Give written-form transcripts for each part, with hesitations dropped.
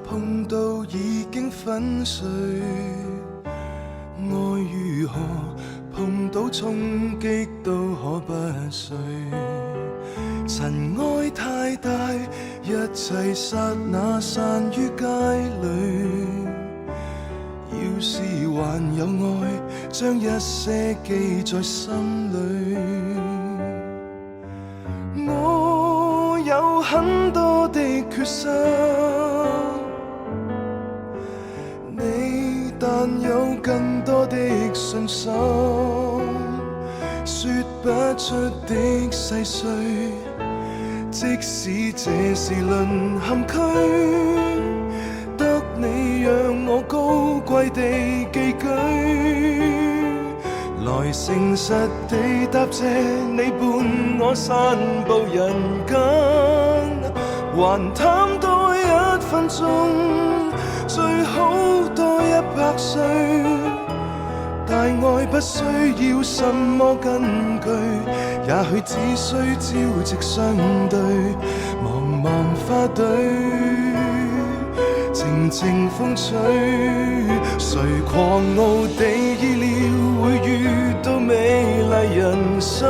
碰到已經粉碎，愛如何碰到衝擊都可不碎。塵埃太大，一切剎那散於街裏。要是還有愛，將一些記在心裏。我有很多的缺失，你但有更多的信心，說不出的細碎，即使這是淪陷區，得你讓我高貴地寄居，來誠實地答謝你伴我散步人間，還貪多1分鐘，最好多100歲。大愛不需要什麼根據，也許只需朝夕相對，茫茫花隊，靜靜風吹。誰狂傲地意料會遇到美麗人生，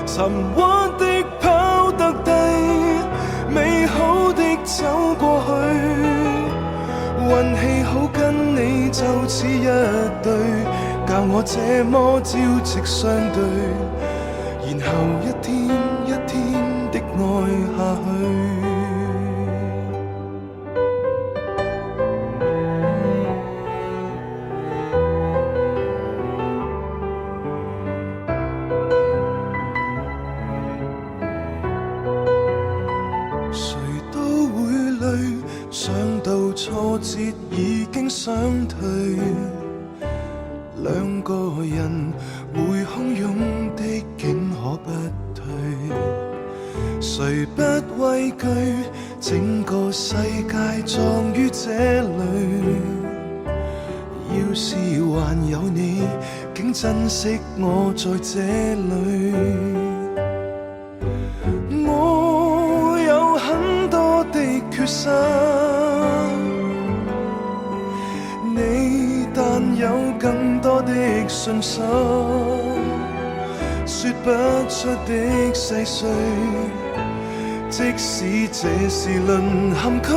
沉穩的跑得低，美好的走過去。運氣好跟你就似一對，教我這麼朝夕相對，然後一天一天的愛下去。挫折已經想退，兩個人會洶湧的境可不退，誰不畏懼？整個世界葬於這裏，要是還有你，竟珍惜我在這裏。我有很多的缺失，你但有更多的信心，說不出的細碎，即使這是淪陷區，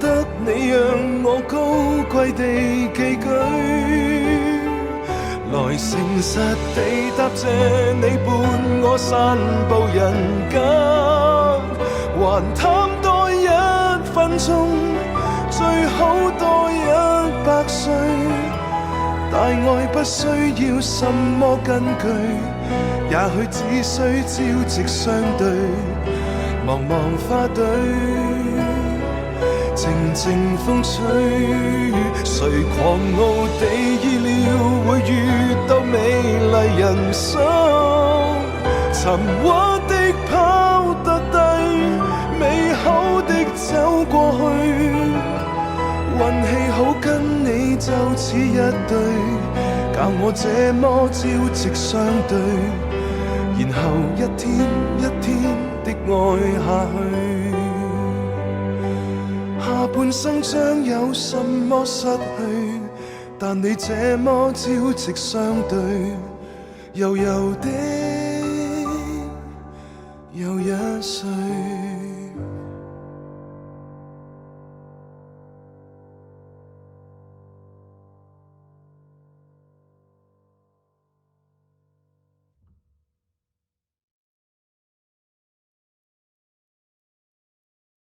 得你讓我高貴地寄居，來誠實地答謝你伴我散步人間，還貪多1分鐘，最好多100歲。大愛不需要什麼根據，也許只需朝夕相對，茫茫花隊，靜靜風吹。誰狂傲地意料會遇到美麗人生，沉穩的跑得低，美好的走過去。運氣好跟你就似一對，教我這麼朝夕相對，然後一天一天的愛下去。下半生將有什麼失去？但你這麼朝夕相對，悠悠的又一歲。